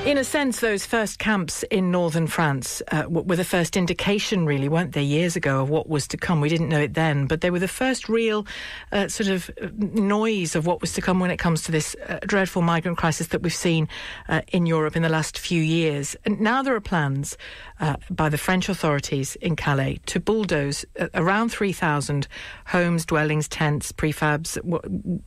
In a sense, those first camps in northern France were the first indication, really, weren't they, years ago, of what was to come. We didn't know it then, but they were the first real sort of noise of what was to come when it comes to this dreadful migrant crisis that we've seen in Europe in the last few years. And now there are plans by the French authorities in Calais to bulldoze around 3,000 homes, dwellings, tents, prefabs,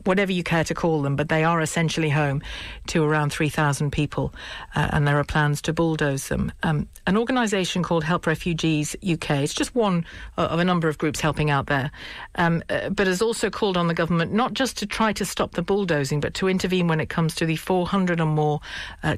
whatever you care to call them, but they are essentially home to around 3,000 people. And there are plans to bulldoze them. An organisation called Help Refugees UK, it's just one of a number of groups helping out there, but has also called on the government not just to try to stop the bulldozing, but to intervene when it comes to the 400 or more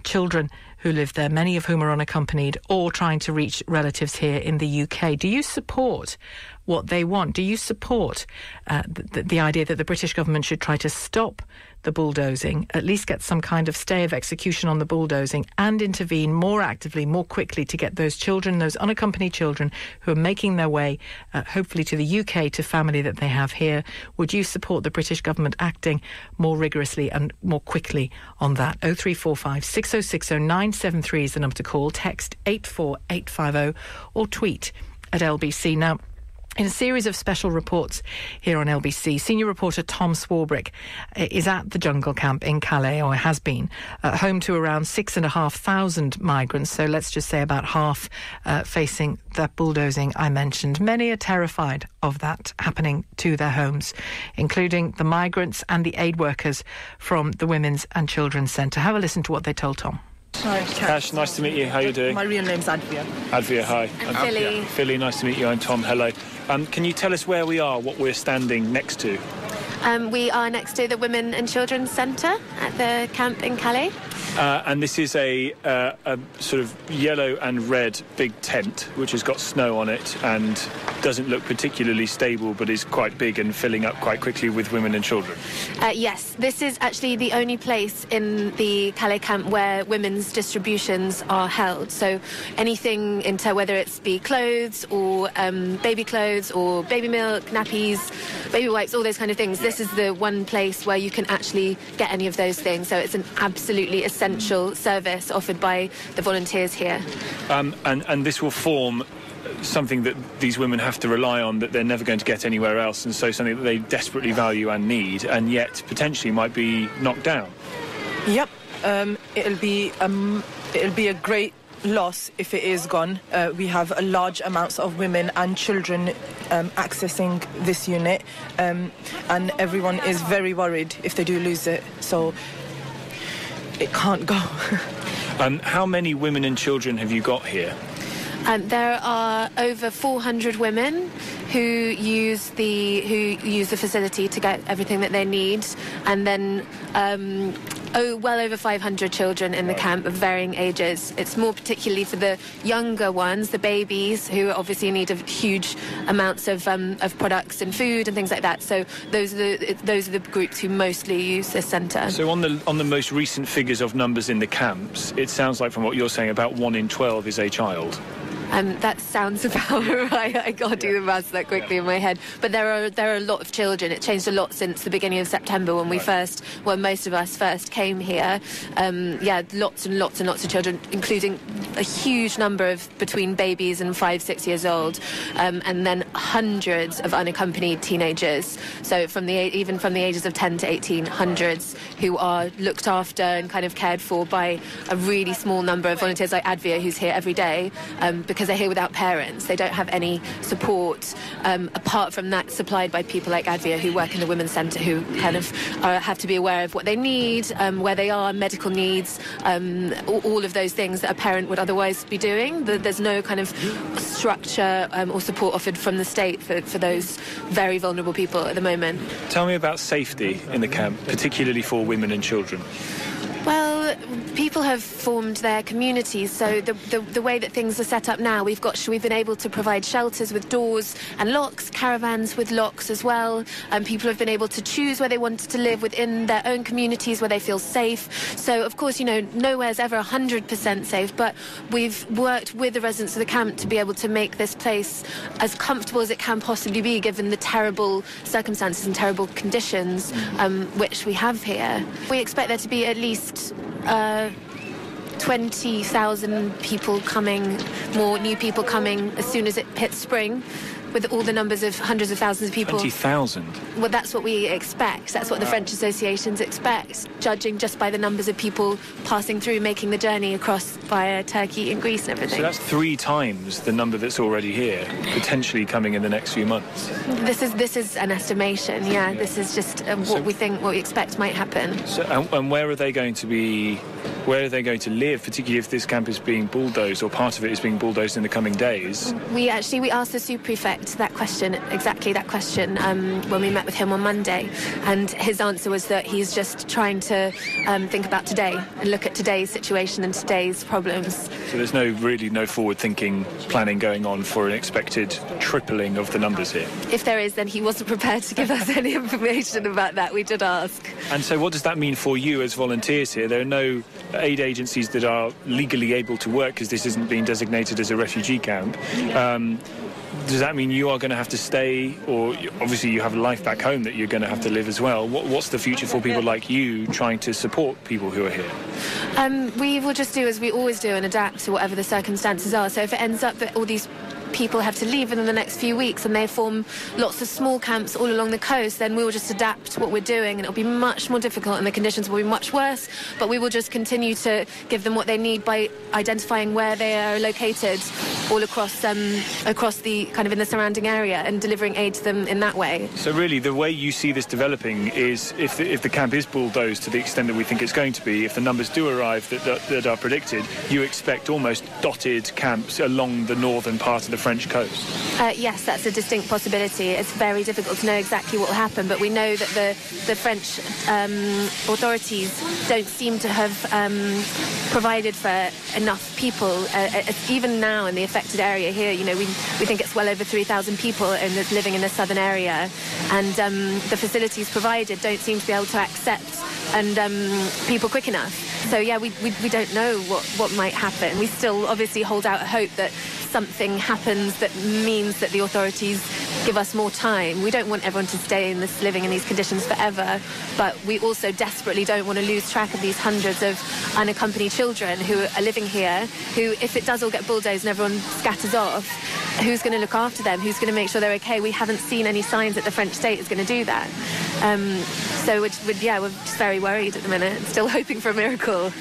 children who live there, many of whom are unaccompanied or trying to reach relatives here in the UK. Do you support what they want? Do you support the idea that the British government should try to stop the bulldozing, at least get some kind of stay of execution on the bulldozing, and intervene more actively, more quickly to get those children, those unaccompanied children who are making their way, hopefully to the UK, to family that they have here? Would you support the British government acting more rigorously and more quickly on that? 0345 6060 973 is the number to call. Text 84850 or tweet at LBC. Now, in a series of special reports here on LBC, senior reporter Tom Swarbrick is at the jungle camp in Calais, or has been, home to around 6,500 migrants. So let's just say about half facing that bulldozing I mentioned. Many are terrified of that happening to their homes, including the migrants and the aid workers from the Women's and Children's Centre. Have a listen to what they told Tom. Hi, Cash, nice to meet you. How are you doing? My real name's Advia. Advia, hi. And Philli. Philli, nice to meet you. I'm Tom, hello. Can you tell us where we are, what we're standing next to? We are next to the Women and Children's Centre at the camp in Calais. And this is a sort of yellow and red big tent which has got snow on it and doesn't look particularly stable, but is quite big and filling up quite quickly with women and children. Yes, this is actually the only place in the Calais camp where women's distributions are held. So anything into whether it's be clothes or baby clothes or baby milk, nappies, baby wipes, all those kind of things. This is the one place where you can actually get any of those things. So it's an absolutely essential service offered by the volunteers here. And this will form something that these women have to rely on, that they're never going to get anywhere else, and so something that they desperately value and need, and yet potentially might be knocked down. Yep, it'll be a great loss if it is gone. We have a large amounts of women and children accessing this unit, and everyone is very worried if they do lose it, so it can't go. How many women and children have you got here? There are over 400 women who use the facility to get everything that they need, and then well over 500 children in the camp of varying ages. It's more particularly for the younger ones, the babies, who obviously need huge amounts of products and food and things like that. So those are the groups who mostly use this centre. So on the most recent figures of numbers in the camps, it sounds like from what you're saying about 1 in 12 is a child. That sounds about right. I can't do the maths that quickly in my head. But there are a lot of children. It changed a lot since the beginning of September when most of us first came here. Lots and lots and lots of children, including a huge number of between babies and 5-6 years old, and then hundreds of unaccompanied teenagers. So even from the ages of 10 to 18, hundreds who are looked after and kind of cared for by a really small number of volunteers like Advia, who's here every day, because they're here without parents. They don't have any support apart from that supplied by people like Advia, who work in the Women's Centre, who kind of have to be aware of what they need, where they are, medical needs, all of those things that a parent would otherwise be doing. There's no kind of structure or support offered from the state for those very vulnerable people at the moment. Tell me about safety in the camp, particularly for women and children. Well, people have formed their communities, so the way that things are set up now, we've been able to provide shelters with doors and locks, caravans with locks as well, and people have been able to choose where they wanted to live within their own communities where they feel safe. So, of course, nowhere's ever 100% safe, but we've worked with the residents of the camp to be able to make this place as comfortable as it can possibly be, given the terrible circumstances and terrible conditions which we have here. We expect there to be at least 20,000 people coming, more new people coming as soon as it hits spring, with all the numbers of hundreds of thousands of people. 20,000? Well, that's what we expect. That's what the French associations expect, judging just by the numbers of people passing through, making the journey across via Turkey and Greece and everything. So that's 3 times the number that's already here, potentially coming in the next few months. This is an estimation, yeah. This is just what we expect might happen. So, and where are they going to be? Where are they going to live, particularly if this camp is being bulldozed, or part of it is being bulldozed in the coming days? We asked the sous-prefect exactly that question, when we met with him on Monday, and his answer was that he's just trying to think about today and look at today's situation and today's problems. So there's no forward-thinking planning going on for an expected tripling of the numbers here? If there is, then he wasn't prepared to give us any information about that. We did ask. And so what does that mean for you as volunteers here? There are no aid agencies that are legally able to work because this isn't being designated as a refugee camp. Does that mean you are going to have to stay, or obviously you have a life back home that you're going to have to live as well? What's the future for people like you trying to support people who are here? We will just do as we always do and adapt to whatever the circumstances are. So if it ends up that all these people have to leave within the next few weeks and they form lots of small camps all along the coast, then we will just adapt what we're doing, and it'll be much more difficult and the conditions will be much worse, but we will just continue to give them what they need by identifying where they are located all across the kind of in the surrounding area and delivering aid to them in that way. So really the way you see this developing is if the camp is bulldozed to the extent that we think it's going to be, if the numbers do arrive that are predicted, you expect almost dotted camps along the northern part of the French coast? Yes, that's a distinct possibility. It's very difficult to know exactly what will happen, but we know that the French authorities don't seem to have provided for enough people. Even now in the affected area here, we think it's well over 3,000 people living in the southern area, and the facilities provided don't seem to be able to accept people quick enough. So yeah, we don't know what might happen. We still obviously hold out hope that something happens that means that the authorities give us more time. We don't want everyone to stay living in these conditions forever, but we also desperately don't want to lose track of these hundreds of unaccompanied children who are living here, who, if it does all get bulldozed and everyone scatters off, who's going to look after them? Who's going to make sure they're okay? We haven't seen any signs that the French state is going to do that. So we're just very worried at the minute, still hoping for a miracle.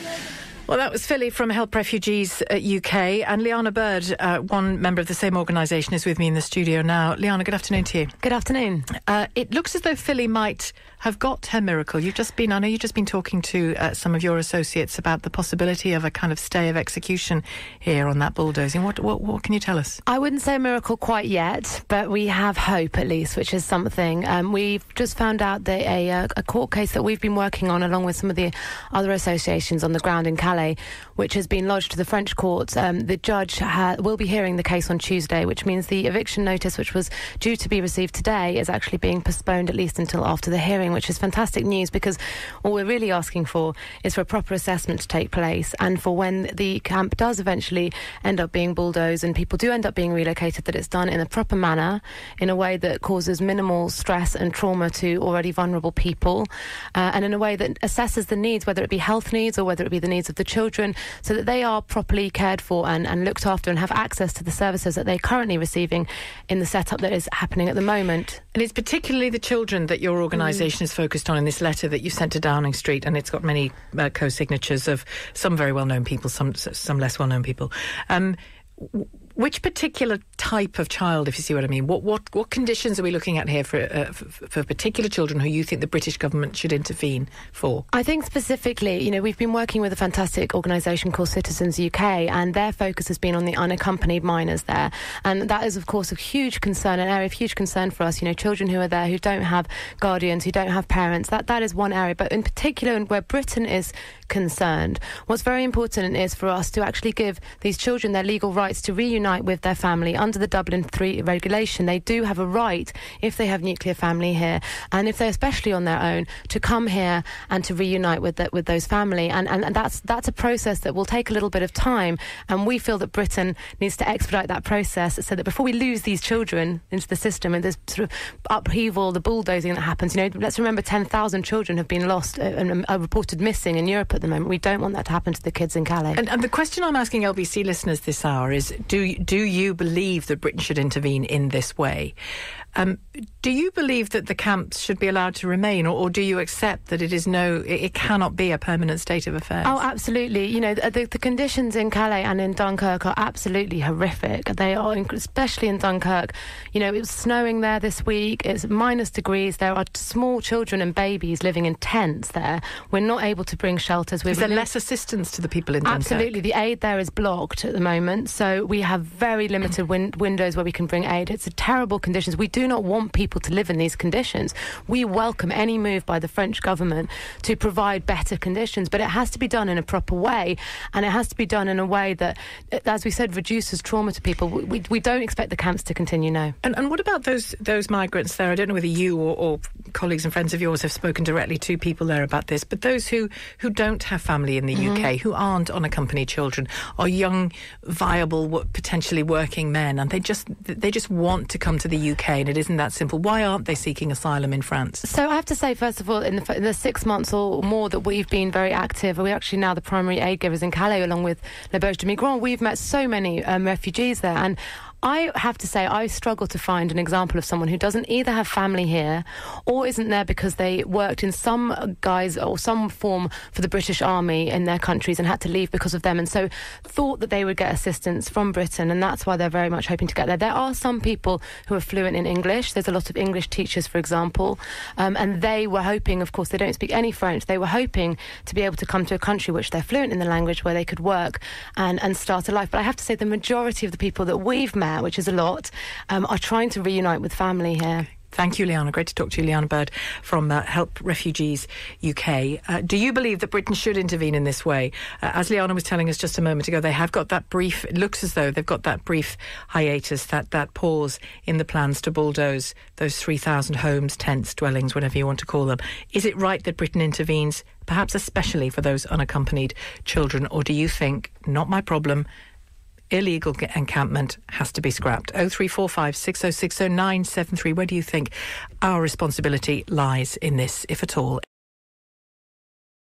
Well, that was Philli from Help Refugees UK, and Lliana Bird, one member of the same organisation, is with me in the studio now. Lliana, good afternoon to you. Good afternoon. It looks as though Philli might have got her miracle. I know you've just been talking to some of your associates about the possibility of a kind of stay of execution here on that bulldozing. What can you tell us? I wouldn't say a miracle quite yet, but we have hope at least, which is something. We've just found out that a court case that we've been working on, along with some of the other associations on the ground in Calais, which has been lodged to the French courts. The judge will be hearing the case on Tuesday, which means the eviction notice, which was due to be received today, is actually being postponed at least until after the hearing, which is fantastic news, because all we're really asking for is for a proper assessment to take place, and for when the camp does eventually end up being bulldozed and people do end up being relocated, that it's done in a proper manner, in a way that causes minimal stress and trauma to already vulnerable people, and in a way that assesses the needs, whether it be health needs or whether it be the needs of the children, so that they are properly cared for and looked after and have access to the services that they're currently receiving in the setup that is happening at the moment. And it's particularly the children that your organisation is focused on in this letter that you sent to Downing Street, and it's got many co-signatures of some very well-known people, some less well-known people. Which particular type of child, if you see what I mean? What conditions are we looking at here for particular children who you think the British government should intervene for? I think specifically, we've been working with a fantastic organisation called Citizens UK, and their focus has been on the unaccompanied minors there. And that is, of course, a huge concern, an area of huge concern for us. Children who are there who don't have guardians, who don't have parents. That is one area. But in particular, where Britain is concerned, what's very important is for us to actually give these children their legal rights to reunite reunite with their family under the Dublin III regulation. They do have a right, if they have nuclear family here, and if they're especially on their own, to come here and to reunite with those family. And that's a process that will take a little bit of time, and we feel that Britain needs to expedite that process so that before we lose these children into the system and this sort of upheaval, the bulldozing that happens, let's remember 10,000 children have been lost and are reported missing in Europe at the moment. We don't want that to happen to the kids in Calais. And the question I'm asking LBC listeners this hour is, do you believe that Britain should intervene in this way? Do you believe that the camps should be allowed to remain, or do you accept that it cannot be a permanent state of affairs? Oh, absolutely. The conditions in Calais and in Dunkirk are absolutely horrific. They are, especially in Dunkirk. It was snowing there this week. It's -degrees. There are small children and babies living in tents there. We're not able to bring shelters. Is there less assistance to the people in Dunkirk? Absolutely. The aid there is blocked at the moment, so we have very limited windows where we can bring aid. It's terrible conditions. We do not want people to live in these conditions. We welcome any move by the French government to provide better conditions, but it has to be done in a proper way, and it has to be done in a way that, as we said, reduces trauma to people. We don't expect the camps to continue, no. And what about those migrants there? I don't know whether you or colleagues and friends of yours have spoken directly to people there about this, but those who don't have family in the UK, who aren't unaccompanied children, are young, viable, potentially working men, and they just want to come to the UK, and it isn't that simple. Why aren't they seeking asylum in France? So I have to say, first of all, in the 6 months or more that we've been very active, we're actually now the primary aid givers in Calais, along with Les Berges de Migrants. We've met so many refugees there, and I have to say I struggle to find an example of someone who doesn't either have family here or isn't there because they worked in some guise or some form for the British Army in their countries and had to leave because of them, and so thought that they would get assistance from Britain, and that's why they're very much hoping to get there. There are some people who are fluent in English. There's a lot of English teachers, for example, and they were hoping, of course, they don't speak any French. They were hoping to be able to come to a country which they're fluent in the language, where they could work and start a life. But I have to say the majority of the people that we've met, which is a lot, are trying to reunite with family here. Thank you, Lliana. Great to talk to you, Lliana Bird from Help Refugees UK. Do you believe that Britain should intervene in this way? As Lliana was telling us just a moment ago, they have got that brief, it looks as though they've got that brief hiatus, that pause in the plans to bulldoze those 3,000 homes, tents, dwellings, whatever you want to call them. Is it right that Britain intervenes, perhaps especially for those unaccompanied children, or do you think, not my problem, illegal encampment has to be scrapped? 0345 606 0973. Where do you think our responsibility lies in this, if at all?